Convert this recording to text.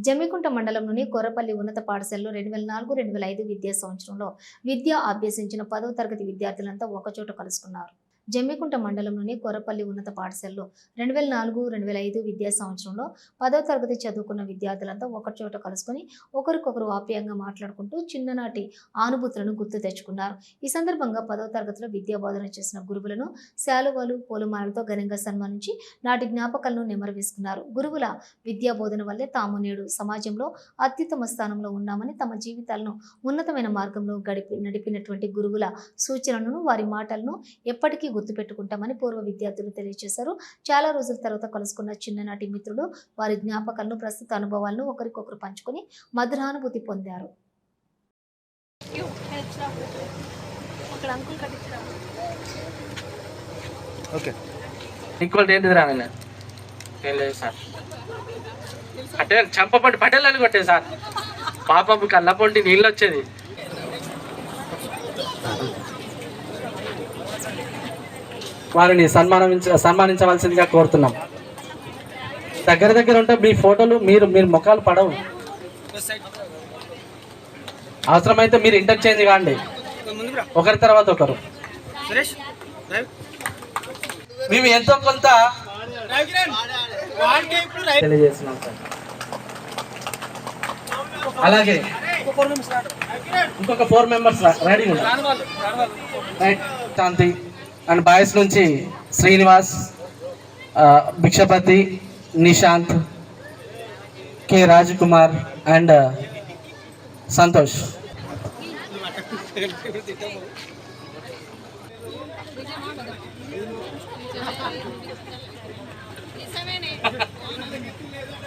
జమ్మికుంట మండలంలోని కొర్రపల్లి ఉన్నత పాఠశాలలో 2004-2005 విద్యా సంవత్సరంలో విద్య అభ్యసించిన 10వ తరగతి విద్యార్థులంతా ఒకచోట కలుసుకున్నారు. జమ్మికుంట మండలంలోని కొర్రపల్లి ఉన్నత పాఠశాలలో 2004-2005 విద్యా సంవత్సరంలో 10వ తరగతి చదువుకున్న విద్యార్థులంతా ఒకచోట కలుసుకొని ఒకరికొకరు ఆప్యాయంగా మాట్లాడుకుంటూ చిన్ననాటి అనుభూతులను గుర్తు తెచ్చుకున్నారు. ఈ సందర్భంగా 10వ తరగతిలో విద్యా బోధన చేసిన గురువులను శాలువాలు, పూలమాలతో ఘనంగా సన్మానించి నాటి జ్ఞాపకాలను నెమరవేసుకున్నారు. గురువుల విద్యా బోధన వల్లే తాము నేడు సమాజంలో అత్యుత్తమ స్థానంలో ఉన్నామని, తమ జీవితాలను ఉన్నతమైన మార్గంలో నడిపినటువంటి గురువుల సూచనలను, వారి మాటలను ఎప్పటికీ గుర్తుపెట్టుకుంటామని పూర్వ విద్యార్థులు తెలియజేశారు. చాలా రోజుల తర్వాత కలుసుకున్న చిన్ననాటి మిత్రులు వారి జ్ఞాపకాలను, ప్రస్తుత అనుభవాలను ఒకరికొకరు పంచుకొని మధురానుభూతి పొందారు. అంటే చంపపండి పటేలని కొట్టే సార్, పాపం కళ్ళపొంటి నీళ్ళు వచ్చేది. వారిని సన్మానించవలసిందిగా కోరుతున్నాం. దగ్గర ఉంటే మీ ఫోటోలు మీరు ముఖాలు పడవు. అవసరమైతే మీరు ఇంటర్చేంజ్ కాండి, ఒకరి తర్వాత ఒకరు. మేము ఎంతో కొంత తెలియజేస్తున్నాం సార్. అలాగే ఇంకొక 4 members ready right. Shanti and boys నుంచి శ్రీనివాస్, భిక్షపతి, నిశాంత్, కె రాజకుమార్ అండ్ సంతోష్.